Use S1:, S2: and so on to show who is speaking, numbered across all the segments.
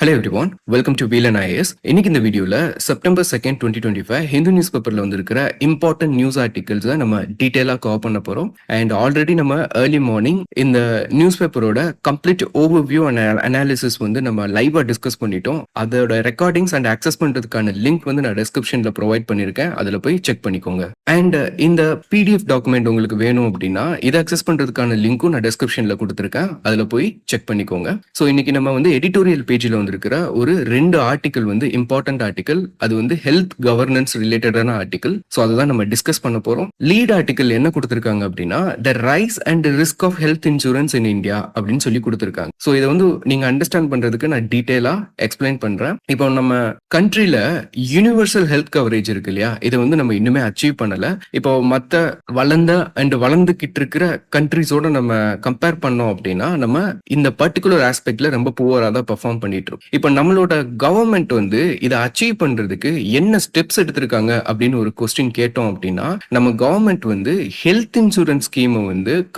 S1: Hello everyone, welcome to வீலன் IAS. இன்னைக்கு இந்த வீடியோல செப்டம்பர் 2, 2025 ஹிந்து நியூஸ் பேப்பர்ல வந்திருக்கிற இம்பார்ட்டன்ட் நியூஸ் ஆர்டிகல்ஸ் நம்ம டீடைலா கவர் பண்ண போறோம். அண்ட் ஆல்ரெடி நம்ம ஏர்லி மார்னிங் இந்த நியூஸ் பேப்பரோட கம்ப்ளீட் ஓவர்வியூ அண்ட் அனாலிசிஸ் நம்ம லைவா டிஸ்கஸ் பண்ணிட்டோம். அதோட ரெக்கார்டிங்ஸ் அண்ட் அக்சஸ் பண்றதுக்கான லிங்க் நான் டிஸ்கிரிப்ஷன்ல ப்ரொவைட் பண்ணிருக்கேன். அதுல போய் செக் பண்ணிக்கோங்க. அண்ட் இந்த பிடிஎஃப் டாக்குமெண்ட் உங்களுக்கு வேணும் அப்படின்னா இதை அக்சஸ் பண்றதுக்கான லிங்க்கும் நான் டிஸ்கிரிப்ஷன்ல கொடுத்துருக்கேன். அதுல போய் செக் பண்ணிக்கோங்க. ஸோ இன்னைக்கு நம்ம எடிட்டோரியல் பேஜ்ல இருக்கிற ஒரு 2 ஆர்டிகல் இம்பார்ட்டன்ட் ஆர்டிகல். அது ஹெல்த் கவர்னன்ஸ் ரிலேட்டடான ஆர்டிகல். ஸோ அதுதான் நம்ம டிஸ்கஸ் பண்ண போறோம். லீட் ஆர்டிகல் என்ன கொடுத்திருக்காங்க அப்படின்னா the rise and risk of health insurance in India அப்படின்னு சொல்லி கொடுத்திருக்காங்க. ஸோ இதை நீங்க அண்டர்ஸ்டாண்ட் பண்றதுக்கு நான் டீடைலா எக்ஸ்பிளைன் பண்றேன். இப்போ நம்ம கண்ட்ரில யூனிவர்சல் ஹெல்த் கவரேஜ் இருக்கு இல்லையா, இதை நம்ம இன்னுமே அச்சீவ் பண்ணல. இப்போ மத்த வளர்ந்த அண்ட் வளர்ந்துகிட்டு இருக்கிற கண்ட்ரிஸோட நம்ம கம்பேர் பண்ணோம் அப்படின்னா நம்ம இந்த பர்டிகுலர் ஆஸ்பெக்ட்ல ரொம்ப புவரா தான் பெர்ஃபார்ம் பண்ணிட்டு இருக்கோம். இப்ப நம்மளோட கவர்மெண்ட் இதை அச்சீவ் பண்றதுக்கு என்ன ஸ்டெப்ஸ் எடுத்திருக்காங்க அப்படின்னு ஒரு கொஸ்டின் கேட்டோம் அப்படின்னா, நம்ம government health insurance scheme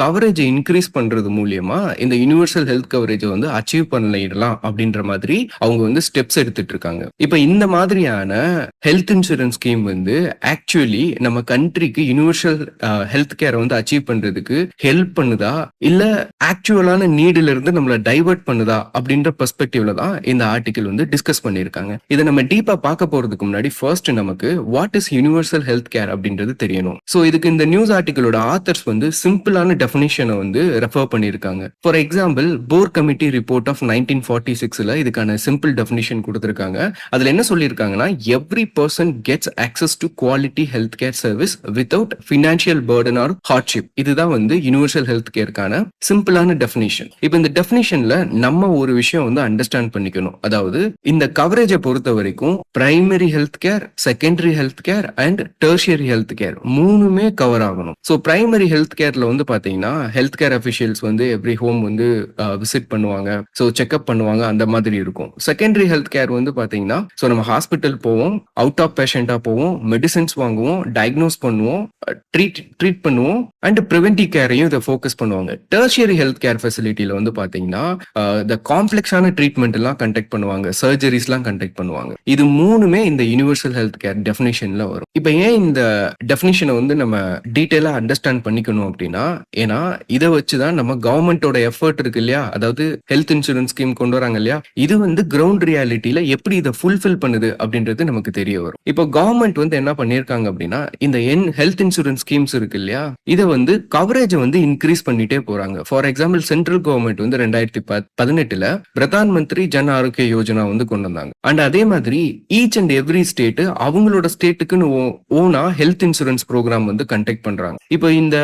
S1: coverage increase பண்றது மூலியமா இந்த யூனிவர்சல் ஹெல்த் கவரேஜ் அச்சீவ் பண்ணிடலாம் அப்படின்ற மாதிரி அவங்க ஸ்டெப்ஸ் எடுத்துட்டு இருக்காங்க. இப்ப இந்த மாதிரியான ஹெல்த் இன்சூரன்ஸ் ஸ்கீம் ஆக்சுவலி நம்ம கண்ட்ரிக்கு யூனிவர்சல் ஹெல்த் கேர் அச்சீவ் பண்றதுக்கு ஹெல்ப் பண்ணுதா இல்ல ஆக்சுவலான நீடுல இருந்து நம்மள டைவர்ட் பண்ணுதா அப்படின்ற பெர்ஸ்பெக்டிவ்ல தான் இந்த ஆர்டிகல் டிஸ்கஸ் பண்ணிருக்காங்க. இதை நம்ம டீப்பா பார்க்க போறதுக்கு முன்னாடி ஃபர்ஸ்ட் நமக்கு what is universal health care அப்படின்றது தெரியணும். சோ இதுக்கு இந்த நியூஸ் ஆர்டிகலோட ஆத்தர்ஸ் சிம்பிளான டெஃபினிஷனை ரெஃபர் பண்ணிருக்காங்க. For example, Bhore committee report of 1946ல இதுக்கான சிம்பிள் டெஃபினிஷன் கொடுத்திருக்காங்க. அதுல என்ன சொல்லியிருக்காங்கன்னா, every person gets access to quality health care service without financial burden or hardship. இதுதான் யூனிவர்சல் ஹெல்த் கேருக்கான சிம்பிளான டெஃபினிஷன். இப்போ இந்த டெஃபினிஷன்ல நம்ம ஒரு விஷயம் அண்டர்ஸ்டாண்ட் பண்ணிக்கணும். அதாவது இந்த கவரேஜை பொறுத்த வரைக்கும் primary health care, secondary health care and tertiary health care மூணுமே கவர் ஆகணும். ஸோ பிரைமரி ஹெல்த் கேர்ல பாத்தீங்கன்னா health care officials every home visit பண்ணுவாங்க, ஸோ செக்அப் பண்ணுவாங்க, அந்த மாதிரி இருக்கும். செகண்டரி ஹெல்த் கேர் பாத்தீங்கன்னா ஸோ நம்ம ஹாஸ்பிட்டல் போவோம், அவுட் ஆஃப் பேஷண்டா போவோம், மெடிசின்ஸ் வாங்குவோம், டயக்னோஸ் பண்ணுவோம், ட்ரீட் பண்ணுவோம் அண்ட் ப்ரிவென்டிவ் கேரையும் இதை ஃபோக்கஸ் பண்ணுவாங்க. டெர்ஷியரி ஹெல்த் கேர் ஃபெசிலிட்டியில பாத்தீங்கன்னா இந்த காம்ப்ளெக்ஸான ட்ரீட்மெண்ட் எல்லாம் கண்டக்ட் பண்ணுவாங்க, சர்ஜரிஸ்லாம் கண்டக்ட் பண்ணுவாங்க. இது மூணுமே இந்த யூனிவர்சல் ஹெல்த் கேர் டெஃபினிஷன்ல வரும். இப்போ ஏன் இந்த டெஃபினிஷனை நம்ம டீடைலா அண்டர்ஸ்டாண்ட் பண்ணிக்கணும் அப்படின்னா, ஏன்னா இதை வச்சுதான் நம்ம கவர்மெண்டோட எஃபர்ட் இருக்கு இல்லையா, அதாவது ஹெல்த் இன்சூரன்ஸ் ஸ்கீம் கொண்டு வராங்க இல்லையா, இது கிரவுண்ட் ரியாலிட்டியில எப்படி இதை ஃபுல்ஃபில் பண்ணுது அப்படின்றது நமக்கு தெரிய வரும். இப்போ கவர்மெண்ட் என்ன பண்ணிருக்காங்க அப்படின்னா, இந்த ஹெல்த் இன்சூரன்ஸ் ஸ்கீம்ஸ் இருக்கு இல்லையா, இதை கவரேஜ் இன்க்ரீஸ் பண்ணிட்டே போறாங்க. ஃபார் எக்ஸாம்பிள், சென்ட்ரல் கவர்மெண்ட் 2018ல பிரதான் மந்திரி ஜன் ஆரோக்கிய யோஜனா கொண்டு வந்தாங்க. அண்ட் அதே மாதிரி ஈச் அண்ட் எவ்ரி ஸ்டேட் அவங்களோட ஸ்டேட்டுக்குன்னு ஓனா ஹெல்த் இன்சூரன்ஸ் ப்ரோக்ராம் கண்டக்ட் பண்றாங்க. இப்போ இந்த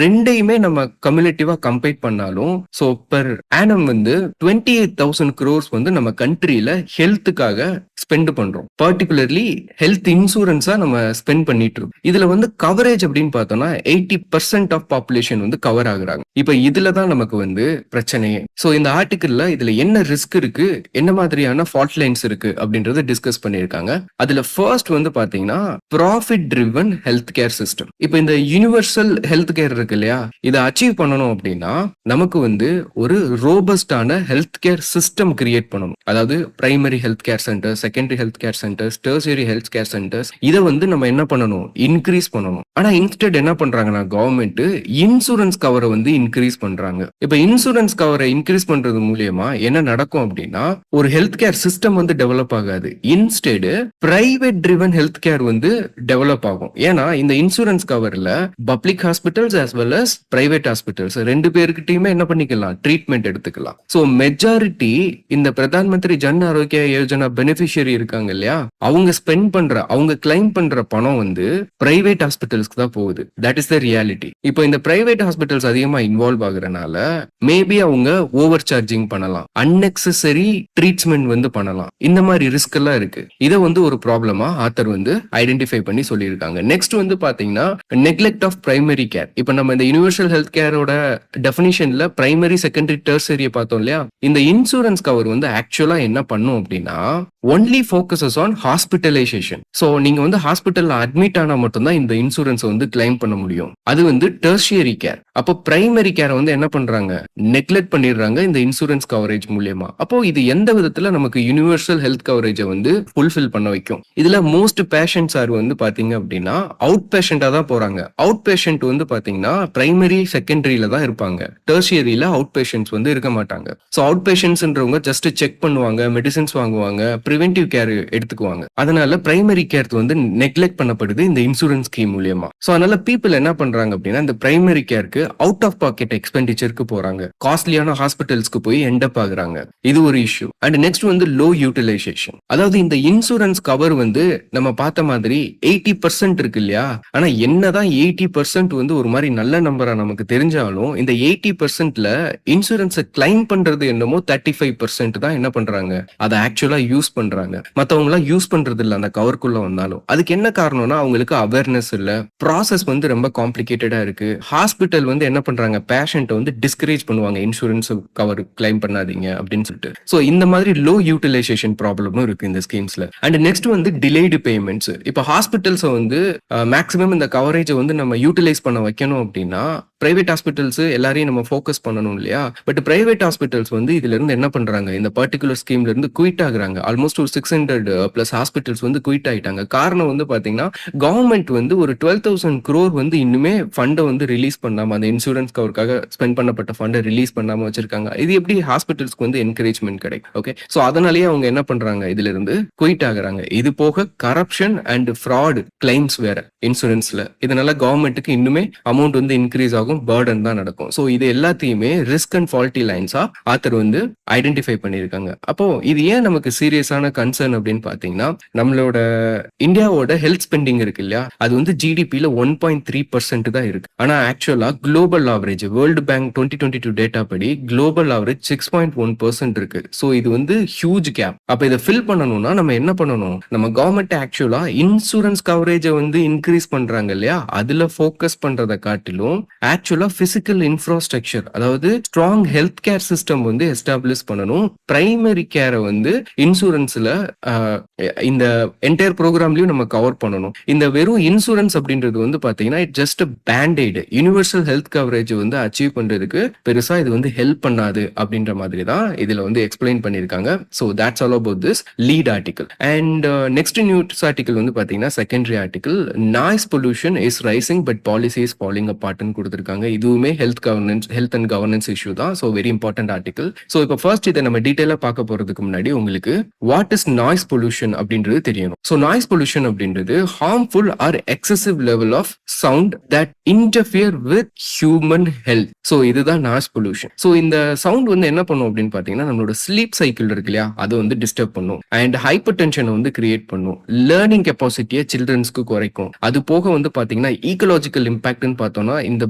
S1: ரெண்டையுமே நம்ம கம்யூலேட்டிவா கம்பேர் பண்ணாலும் சோ பெர் ஆனம் 28,000 crores நம்ம கண்ட்ரியில ஹெல்த்துக்காக ஸ்பெண்ட் பண்றோம். பர்டிகுலர்லி ஹெல்த் இன்சூரன்ஸா நம்ம ஸ்பெண்ட் பண்ணிட்டு இருக்கோம். இதுல கவரேஜ் அப்படின்னு பார்த்தோம்னா 80% ஆஃப் பாப்புலேஷன் கவர் ஆகுறாங்க. இப்ப இதுலதான் நமக்கு பிரச்சனையே. சோ இந்த ஆர்டிகல்ல இதுல என்ன ரிஸ்க் இருக்கு, என்ன மாதிரியான ஃபால்ட் லைன்ஸ் இருக்கு அப்படின்றத டிஸ்கஸ் பண்ணிருக்காங்க. அதுல ஃபர்ஸ்ட் பாத்தீங்கன்னா profit driven health care system. இப்ப இந்த யூனிவர்சல் ஹெல்த் கேர் இருக்கு இல்லையா, இதை அச்சீவ் பண்ணணும் அப்படின்னா நமக்கு ஒரு ரோபஸ்டான ஹெல்த் கேர் சிஸ்டம் கிரியேட் பண்ணணும். அதாவது primary health care centre, secondary health care centres, tertiary health care centres, இதை நம்ம என்ன பண்ணணும், இன்க்ரீஸ் பண்ணணும். ஆனா இன்ஸ்டெட் என்ன பண்றாங்கன்னா கவர்மெண்ட் இன்சூரன்ஸ் கவரை இன்க்ரீஸ் பண்றாங்க. இப்ப இன்சூரன்ஸ் கவரை இன்க்ரீஸ் பண்றது மூலியமா என்ன நடக்கும் அப்படின்னா, ஒரு ஹெல்த் கேர் சிஸ்டம் டெவலப் ஆகாது. Instead private driven health care develop ஆகும். ஏன்னா இந்த இன்சூரன்ஸ் கவர்ல public hospitals as well as private hospitals ரெண்டு பேருக்கிட்டையுமே என்ன பண்ணிக்கலாம், ட்ரீட்மெண்ட் எடுத்துக்கலாம். சோ மெஜாரிட்டி இந்த பிரதான் மந்திரி ஜன் ஆரோக்கிய யோஜனா பெனிஃபிஷியரி இருக்காங்க இல்லையா, அவங்க ஸ்பெண்ட் பண்ற, அவங்க கிளைம் பண்ற பணம் பிரைவேட் ஹாஸ்பிட்டல்ஸ்க்கு தான் போகுது. That is the reality. இப்போ இந்த பிரைவேட் ஹாஸ்பிட்டல்ஸ் அதிகமா இன்வால்வ் ஆகுறனால மேபி அவங்க ஓவர் சார்ஜிங் பண்ணலாம், அன்னெசரி ட்ரீட்மெண்ட் பண்ணலாம். இந்த மாதிரி ரிஸ்க் எல்லாம் இருக்கு. இதை ஒரு ப்ராப்ளமா ஆத்தர் ஐடென்டிஃபை பண்ணி சொல்லியிருக்காங்க. நெக்ஸ்ட் பாத்தீங்கன்னா நெக்லெக்ட் ஆஃப் பிரைமரி கேர். இப்ப நம்ம இந்த யூனிவர்சல் ஹெல்த் கேரோட டெஃபினிஷன்ல பிரைமரி, செகண்டரி, டெர்ஷியரி பார்த்தோம் இல்லையா, இந்த இன்சூரன்ஸ் கவர் ஆக்சுவலா என்ன பண்ணும் அப்படின்னா only focuses on hospitalisation. So நீங்க ஹாஸ்பிட்டல்ல அட்மிட் ஆனா மட்டும்தான் இந்த இன்சூரன்ஸ் கிளைம் பண்ண முடியும். அது டெர்ஷியரி கேர். அப்போ பிரைமரி கேரை வந்து என்ன பண்றாங்க, நெக்லெக்ட் பண்ணிடுறாங்க இந்த இன்சூரன்ஸ் கவரேஜ் மூலியமா. அப்போ இது எந்த விதத்துல நமக்கு யுனிவர்சல் ஹெல்த் கவரேஜை வந்து ஃபுல்ஃபில் பண்ண வைக்கும்? இதுல மோஸ்ட் பேஷண்ட்ஸ் ஆர் வந்து பாத்தீங்க அப்படின்னா அவுட் பேஷண்டா தான் போறாங்க. அவுட் பேஷண்ட் வந்து பாத்தீங்கன்னா பிரைமரி செகண்டரியில தான் இருப்பாங்க. டெர்ஷியரியில அவுட் பேஷண்ட்ஸ் வந்து இருக்க மாட்டாங்க. ஸோ அவுட் பேஷண்ட்ஸ்ன்றவங்க ஜஸ்ட் செக் பண்ணுவாங்க, மெடிசின்ஸ் வாங்குவாங்க, ப்ரிவென்டிவ் கேர் எடுத்துக்குவாங்க. அதனால பிரைமரி கேர் வந்து நெக்லெக்ட் பண்ணப்படுது இந்த இன்சூரன்ஸ் ஸ்கீம் மூலியமா. ஸோ அதனால பீப்புள் என்ன பண்றாங்க அப்படின்னா இந்த பிரைமரி கேருக்கு அவுட் ஆஃப் பாக்கெட் எக்ஸ்பெண்டிச்சருக்கு போறாங்க. காஸ்ட்லியான ஹாஸ்பிட்டல்ஸ்க்கு போய் எண்ட் அப் ஆகுறாங்க. இது ஒரு இஷ்யூ. அண்ட் நெக்ஸ்ட் வந்து லோ யூட்டிலைசேஷன். அதாவது இந்த இன்சூரன்ஸ் கவர் வந்து நம்ம பார்த்த மாதிரி 80% இருக்கு இல்லையா? ஆனா என்னதான் 80% வந்து ஒரு மாதிரி நல்ல நம்பரா நமக்கு தெரிஞ்சாலும் இந்த 80%ல இன்சூரன்ஸை கிளைம் பண்றது என்னமோ 35% தான் என்ன பண்றாங்க, அதை ஆக்சுவலா யூஸ் பண்றாங்க. மத்தவங்க எல்லாம் யூஸ் பண்றது இல்ல அந்த கவருக்குள்ள வந்தாலும். அதுக்கு என்ன காரணம்னா அவங்களுக்கு அவேர்னஸ் இல்ல, ப்ராசஸ் வந்து ரொம்ப காம்ப்ளிகேட்டடா இருக்கு. ஹாஸ்பிட்டல் வந்து என்ன பண்றாங்க, பேஷண்ட் வந்து டிஸ்கரேஜ் பண்ணுவாங்க, இன்சூரன்ஸ் கவர் கிளைம் பண்ணாதீங்க அப்படின்னு சொல்லிட்டு. சோ இந்த மாதிரி லோ யூட்டிலைசேஷன் ப்ராப்ளமும் இருக்கு இந்த ஸ்கீம்ஸ்ல. அண்ட் நெக்ஸ்ட் வந்து டிலேடு பேமெண்ட்ஸ். இப்போ ஹாஸ்பிட்டல்ஸ் வந்து மேக்ஸிமம் இந்த கவரேஜை வந்து நம்ம யூட்டிலைஸ் பண்ண வைக்கணும் அப்படின்னா பிரைவேட் ஹாஸ்பிட்டல்ஸ் எல்லாரையும் நம்ம ஃபோக்கஸ் பண்ணணும் இல்லையா? பட் பிரைவேட் ஹாஸ்பிட்டல்ஸ் வந்து இதுல இருந்து என்ன பண்றாங்க, இந்த பர்டிகுலர் ஸ்கீம்ல இருந்து குயிட் ஆகுறாங்க. ஆல்மோஸ்ட் ஒரு 600 பிளஸ் ஹாஸ்பிட்டல்ஸ் வந்து குயிட் ஆயிட்டாங்க. காரணம் வந்து பாத்தீங்கன்னா கவர்மெண்ட் வந்து ஒரு 12,000 crore வந்து இன்னுமே ஃபண்டை வந்து ரிலீஸ் பண்ணாம, அந்த இன்சூரன்ஸ் கவருக்காக ஸ்பெண்ட் பண்ணப்பட்ட ஃபண்டை ரிலீஸ் பண்ணாம வச்சிருக்காங்க. இது எப்படி ஹாஸ்பிட்டல்ஸ்க்கு வந்து என்கரேஜ்மெண்ட் கிடைக்கும்? ஓகே, ஸோ அதனாலேயே அவங்க என்ன பண்றாங்க, இதுல இருந்து குயிட் ஆகுறாங்க. இது போக கரப்ஷன் அண்ட் ஃப்ராட் கிளைம்ஸ் வேற இன்சூரன்ஸ்ல. இதனால கவர்மெண்ட்டுக்கு இன்னுமே அமௌண்ட் வந்து இன்க்ரீஸ் ஆகும், பர்டன் தான் நடக்கும். ஸோ இது எல்லாத்தையுமே ரிஸ்க் அண்ட் ஃபால்ட்டி லைன்ஸா ஆத்தர் வந்து ஐடென்டிஃபை பண்ணியிருக்காங்க. அப்போ இது ஏன் நமக்கு சீரியஸான கன்சர்ன் அப்படின்னு பாத்தீங்கன்னா, நம்மளோட இந்தியாவோட ஹெல்த் ஸ்பெண்டிங் இருக்கு இல்லையா, அது வந்து ஜிடிபியில 1.3% தான் இருக்கு. ஆனா ஆக்சுவலா global average world bank 2022 data படி குளோபல் ஆவரேஜ் 6.1% இருக்கு. ஸோ இது வந்து ஹியூஜ் கேப். அப்ப இதை ஃபில் பண்ணணும்னா நம்ம என்ன பண்ணணும், நம்ம கவர்மெண்ட் ஆக்சுவலா இன்சூரன்ஸ் கவரேஜை வந்து இன்க்ரீஸ் பண்றாங்க இல்லையா, அதுல ஃபோக்கஸ் பண்றதை காட்டிலும் ஆக்சுவலா பிசிக்கல் இன்ஃப்ராஸ்ட்ரக்சர், அதாவது ஸ்ட்ராங் ஹெல்த் கேர் சிஸ்டம் வந்து எஸ்டாப்ளிஷ் பண்ணணும். பிரைமரி கேரை வந்து இன்சூரன்ஸ்ல இந்த என்டையர் ப்ரோக்ராம்லயும் நம்ம கவர் பண்ணணும். இந்த வெறும் இன்சூரன்ஸ் அப்படின்றது வந்து பாத்தீங்கன்னா it just பேண்டேட். Universal health coverage வந்து அச்சீவ் பண்றதுக்கு பெருசா இது வந்து ஹெல்ப் பண்ணாது அப்படின்ற மாதிரி தான் இதுல வந்து எக்ஸ்பிளைன் பண்ணிருக்காங்க. So that's all about this lead article. And next news article வந்து பாத்தீங்கன்னா secondary article, noise pollution is rising but policy is falling அபார்ட்னு கொடுத்திருக்காங்க. இதுவுமே ஹெல்த் அண்ட் கவர்னன்ஸ் இஷ்யூ தான். So very important article. So இப்போ first இதை நம்ம டீடைலா பார்க்க போறதுக்கு முன்னாடி உங்களுக்கு வாட் இஸ் நாய்ஸ் பொல்யூஷன் அப்படின்றது தெரியணும். ஸோ நாய்ஸ் பொல்யூஷன் அப்படின்றது harmful or excessive level of sound that interfere with human health. So இதுதான் நாய்ஸ் பொல்யூஷன். ஸோ இந்த சவுண்ட் வந்து என்ன பண்ணும் அப்படின்னு பாத்தீங்கன்னா நம்மளோட ஸ்லீப் சைக்கிள் இருக்கு இல்லையா, அதை வந்து டிஸ்டர்ப் பண்ணும். அண்ட் ஹைப்பர் டென்ஷனை வந்து கிரியேட் பண்ணும். லேர்னிங் கெப்பாசிட்டியை சில்ட்ரன்ஸ்க்கு குறைக்கும். அது போக வந்து பாத்தீங்கன்னா ஈக்கலாஜிக்கல் இம்பாக்ட்னு பார்த்தோம்னா இந்த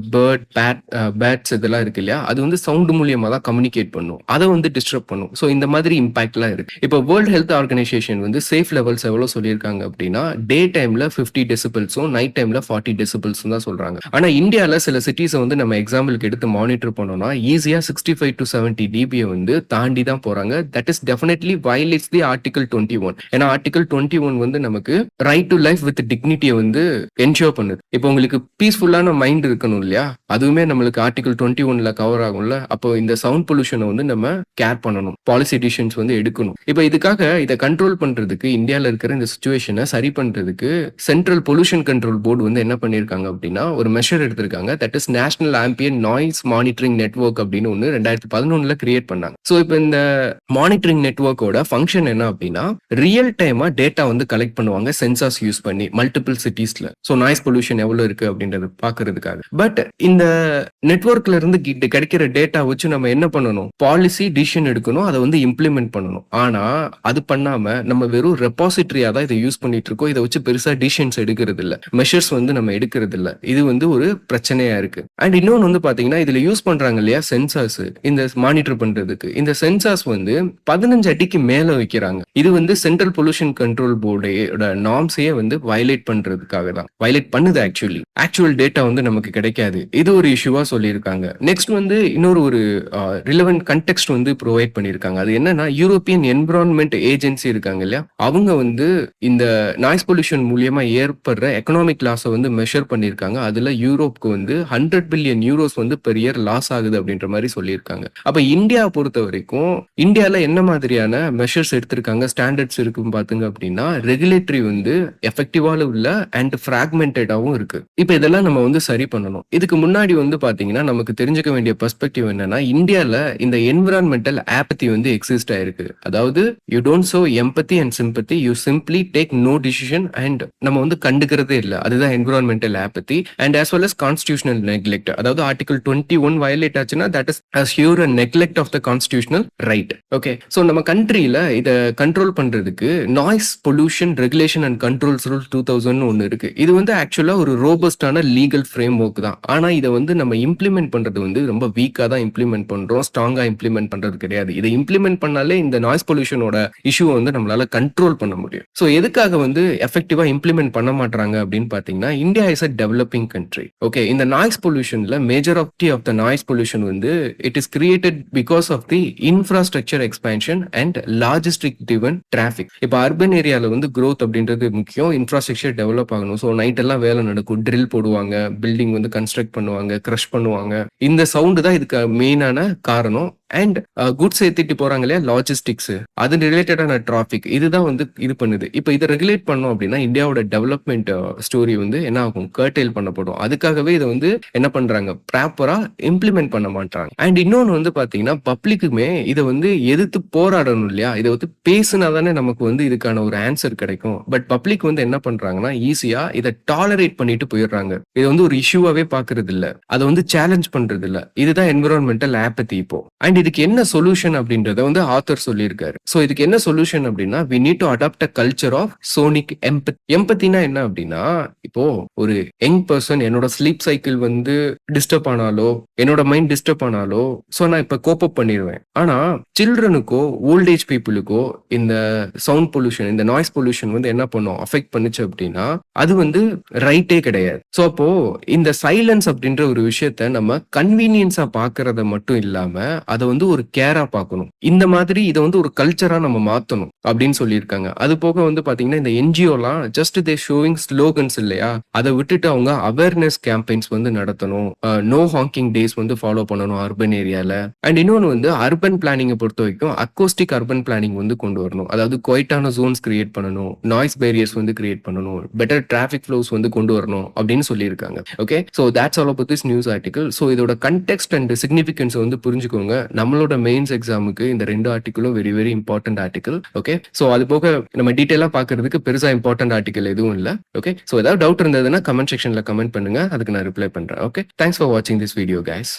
S1: பேட்ஸ் இதெல்லாம் இருக்கு இல்லையா, அது வந்து சவுண்ட் மூலியமா தான் கம்யூனிகேட் பண்ணும், அதை வந்து டிஸ்டர்ப் பண்ணும். ஸோ இந்த மாதிரி இம்பாக்ட்லாம் இருக்கு. இப்போ வேர்ல்ட் ஹெல்த் ஆர்கனைசேஷன் வந்து சேஃப் லெவல்ஸ் எவ்வளவு சொல்லியிருக்காங்க அப்படின்னா டே டைம்ல 50 டெசிபிள்ஸும் நைட் டைம்ல 40 டெசிபிள்ஸும் தான் சொல்றாங்க. ஆனா இந்தியால சில சிட்டிஸை வந்து நம்ம எக்ஸாம்பிளுக்கு எடுத்து மானிட்டர் பண்ணோம்னா ஈஸியா 65 to 70 dBயை வந்து தாண்டி தான் போறாங்க. That is definitely violates the article 21. ஏன்னா ஆர்டிகல் 21 வந்து நமக்கு ரைட் டு லைஃப் வித் டிக்னிட்டியை வந்து என்ஷூர் பண்ணுது. இப்போ உங்களுக்கு பீஸ்ஃபுல்லான மைண்ட் இருக்கணும் இல்லையா, அதுவுமே நம்மளுக்கு ஆர்டிகல் 21ல கவர் ஆகும்ல. அப்போ இந்த சவுண்ட் பொல்யூஷனை வந்து நம்ம கேர் பண்ணணும், பாலிசி டிசிஷன்ஸ் வந்து எடுக்கணும். இப்போ இதுக்காக இதை கண்ட்ரோல் பண்றதுக்கு இந்தியாவில் இருக்கிற இந்த சுச்சுவேஷனை சரி பண்றதுக்கு சென்ட்ரல் பொல்யூஷன் கண்ட்ரோல் போர்டு வந்து என்ன பண்ணிருக்காங்க அப்படின்னா ஒரு மெஷர் எடுத்திருக்காங்க. That is national ambient noise monitoring network அப்படின்னு ஒன்று 2011ல கிரியேட் பண்ணாங்க. ஸோ இப்போ இந்த மானிட்டரிங் நெட்வொர்க்கோட ஃபங்க்ஷன் என்ன அப்படின்னா ரியல் டைமா டேட்டா வந்து கலெக்ட் பண்ணுவாங்க சென்சார்ஸ் யூஸ் பண்ணி மல்டிபிள் சிட்டிஸ்ல. ஸோ நாய்ஸ் பொல்யூஷன் எவ்வளவு இருக்கு அப்படின்றது பாக்குறதுக்காக. பட் இந்த நெட்வொர்க்ல இருந்து கிடைக்கிற டேட்டா வச்சு நம்ம என்ன பண்ணணும், பாலிசி டிசிஷன் எடுக்கணும், அதை வந்து இம்ப்ளிமெண்ட் பண்ணணும். ஆனா அது பண்ணாம நம்ம வெறும் ரெபாசிட்டரியா தான் இதை யூஸ் பண்ணிட்டு இருக்கோம். இதை வச்சு பெருசா டிசிஷன்ஸ் எடுக்கிறது இல்ல, மெஷர்ஸ் வந்து நம்ம எடுக்கிறது இல்ல. இது வந்து ஒரு பிரச்சனையா இருக்கு. அண்ட் இன்னொன்னு வந்து பாத்தீங்கன்னா இதுல யூஸ் பண்றாங்க இல்லையா சென்சார்ஸ், இந்த மானிட்டர் பண்றதுக்கு இந்த சென்சார்ஸ் வந்து 15 அடிக்கு மேல வைக்கிறாங்க. இது வந்து சென்ட்ரல் பொல்யூஷன் கண்ட்ரோல் போர்டோட நார்ம்ஸையே வந்து வயலேட் பண்றதுக்காக தான், வயலேட் பண்ணுது. ஆக்சுவல் டேட்டா வந்து நமக்கு கிடைக்காது. இது ஒரு இஷ்யூவா சொல்லியிருக்காங்க. நெக்ஸ்ட் வந்து இன்னொரு ஒரு ரிலவென்ட் கன்டெக்ஸ்ட் வந்து ப்ரொவைட் பண்ணியிருக்காங்க. அது என்னன்னா யூரோப்பியன் என்விரான்மென்ட் ஏஜென்சி இருக்காங்க இல்லையா? அவங்க வந்து இந்த நாய்ஸ் பொல்யூஷன் மூலியமா ஏற்படுற எக்கனாமிக் லாஸ வந்து மெஷர் பண்ணியிருக்காங்க. அதுல யூரோப்க்கு வந்து 100 பில்லியன் யூரோஸ் வந்து பெர் இயர் லாஸ் ஆகுது அப்படின்ற மாரி சொல்லியிருக்காங்க. அப்ப இந்தியா பொறுத்தவரைக்கும் இந்தியால என்ன மாதிரியான மெஷர்ஸ் எடுத்திருக்காங்க, ஸ்டாண்டர்ட்ஸ் இருக்குன்னு பாத்தீங்க அப்படின்னா, ரெகுலேட்டரி வந்து எஃபெக்டிவால இல்ல அண்ட் ஃபிராக்மென்டடாவும் இருக்கு. இப்ப இதெல்லாம் நம்ம வந்து சரி பண்ணணும். இதுக்கு முன்னாடி வந்து பாத்தீங்கன்னா, நமக்கு தெரிஞ்சுக்க வேண்டிய பெர்ஸ்பெக்டிவ் என்னன்னா, இந்தியால இந்த என்விரான்மென்டல் ஆப்பத்தி வந்து எக்ஸிஸ்ட் ஆயிருக்கு. அதாவது you don't show empathy and sympathy, you simply take no decision and நம்ம வந்து கண்டுக்கிறதே இல்ல. அதுதான் environmental apathy and as well as constitutional neglect. அதாவது ஆர்டிகல் 21 வயலேட் ஆச்சுன்னா that is a sure neglect of the constitutional right. Okay, so நம்ம கண்ட்ரியில இத கண்ட்ரோல் பண்றதுக்கு noise pollution regulation and controls rule 2000 ஒன்னு இருக்கு. இது வந்து ஆக்சுவலா ஒரு ரோபஸ்டான லீகல் ஃப்ரேம் ஒர்க் தான். ஆனா இதை வந்து நம்ம இம்ப்ளிமெண்ட் பண்றது வந்து ரொம்ப வீக்கா தான் இம்ப்ளிமெண்ட் பண்றோம், ஸ்ட்ராங்கா இம்ப்ளிமெண்ட் பண்றது கிடையாது. இதை இம்ப்ளிமெண்ட் பண்ணாலே இந்த நாய்ஸ் பொல்யூஷனோட இஷ்யூவை வந்து நம்மளால கண்ட்ரோல் பண்ண முடியும். ஸோ எதுக்காக வந்து எஃபெக்டிவா இம்ப்ளிமெண்ட் பண்ண மாட்டாங்க அப்படின்னு பாத்தீங்கன்னா, India is a developing country. Okay, இந்த நாய்ஸ் பொல்யூஷன்ல majority of the noise pollution வந்து it is created because of the infrastructure expansion and logistic driven traffic. இப்போ அர்பன் ஏரியால வந்து growth அப்படின்றது முக்கியம், இன்ஃப்ராஸ்ட்ரக்சர் டெவலப் ஆகணும். ஸோ நைட் எல்லாம் வேலை நடக்கும், ட்ரில் போடுவாங்க, பில்டிங் வந்து கன்ஸ்ட்ரக்ட் பண்ணுவாங்க, கிரஷ் பண்ணுவாங்க. இந்த சவுண்டு தான் இதுக்கு மெயினான காரணம். அண்ட் குட்ஸ் ஏத்திட்டு போறாங்க இல்லையா, லாஜிஸ்டிக்ஸ், அது ரிலேட்டடான டிராபிக், இதுதான் வந்து இது பண்ணுது. இப்போ இதை ரெகுலேட் பண்ணோம் அப்படின்னா இந்தியாவோட டெவலப்மெண்ட் ஸ்டோரி வந்து என்ன ஆகும், கர்டெயில் பண்ணப்படும். அதுக்காகவே இதை வந்து என்ன பண்றாங்க, ப்ராப்பரா இம்ப்ளிமெண்ட் பண்ண மாட்டாங்க. அண்ட் இன்னொன்னு வந்து பாத்தீங்கன்னா, பப்ளிக்குமே இதை வந்து எதிர்த்து போராடணும் இல்லையா, இதை வந்து பேசுனா தானே நமக்கு வந்து இதுக்கான ஒரு ஆன்சர் கிடைக்கும். பட் பப்ளிக் வந்து என்ன பண்றாங்கன்னா, ஈஸியா இதை டாலரேட் பண்ணிட்டு போயிடுறாங்க. இது வந்து ஒரு இஷ்யூவாவே பாக்குறது இல்ல, அதை வந்து சேலஞ்ச் பண்றது இல்ல. இதுதான் என்விரான்மெண்டல் ஆப்பத்தி. இப்போ அண்ட் இதுக்கு என்ன சொல்யூஷன் அப்படின்றத வந்து ஆத்தர் சொல்லியிருக்காரு. சோ இதுக்கு என்ன சொல்யூஷன் அப்படின்னா, we need to adopt a culture of sonic empathy. எம்பத்தினா என்ன அப்படின்னா, இப்போ ஒரு யங் பர்சன் என்னோட ஸ்லீப் சைக்கிள் வந்து டிஸ்டர்ப் ஆனாலோ, என்னோட மைண்ட் டிஸ்டர்ப் ஆனாலோ, சோ நான் இப்ப கோப் அப் பண்ணிடுவேன். ஆனா சில்ட்ரனுக்கோ ஓல்ட் ஏஜ் பீப்புளுக்கோ இந்த சவுண்ட் பொல்யூஷன், இந்த நாய்ஸ் பொல்யூஷன் வந்து என்ன பண்ணும், அஃபெக்ட் பண்ணுச்சு அப்படின்னா அது வந்து ரைட்டே கிடையாது. சோ அப்போ இந்த சைலன்ஸ் அப்படின்ற ஒரு விஷயத்த நம்ம கன்வீனியன்ஸா பாக்குறத மட்டும் இல்லாம அதை வந்து ஒரு கேரா பார்க்கணும். இந்த மாதிரி இதை வந்து ஒரு கல்ச்சரா நம்ம மாத்தணும் அப்படின்னு சொல்லியிருக்காங்க. அது போக வந்து பாத்தீங்கன்னா, இந்த என்ஜிஓலாம் ஜஸ்ட் தே ஷோவிங் ஸ்லோகன்ஸ் இல்லையா, அதை விட்டுட்டு அவங்க அவேர்னஸ் கேம்பெயின்ஸ் வந்து நடத்தணும், நோ ஹாங்கிங் டேஸ் வந்து ஃபாலோ பண்ணணும் அர்பன் ஏரியால. அண்ட் இன்னொன்னு வந்து அர்பன் பிளானிங்கை பொறுத்த வரைக்கும் அக்கோஸ்டிக் அர்பன் பிளானிங் வந்து கொண்டு வரணும். அதாவது குவைட்டான ஜோன்ஸ் கிரியேட் பண்ணணும், நாய்ஸ் பேரியர்ஸ் வந்து கிரியேட் பண்ணணும், பெட்டர் டிராபிக் ஃப்ளோஸ் வந்து கொண்டு வரணும் அப்படின்னு சொல்லியிருக்காங்க. Okay, so that's all about this news article. So இதோட கண்டெக்ஸ்ட் அண்ட் சிக்னிஃபிகன்ஸ் வந்து புரிஞ்சுக்கோங்க. நம்மளோட மெயின்ஸ் எக்ஸாமுக்கு இந்த 2 ஆர்டிகளும் very very important article. Okay, so அது போக நம்ம டீடைலா பாக்குறதுக்கு பெருசா இம்பார்ட்டன்ட் ஆர்டிகல் எதுவும் இல்ல. ஓகே, சோ ஏதாவது டவுட் இருந்ததுன்னா கமெண்ட் செக்ஷன்ல கமெண்ட் பண்ணுங்க, அதுக்கு நான் ரிப்ளை பண்றேன். ஓகே, தேங்க்ஸ் ஃபார் வாட்சிங் திஸ் வீடியோ கைஸ்.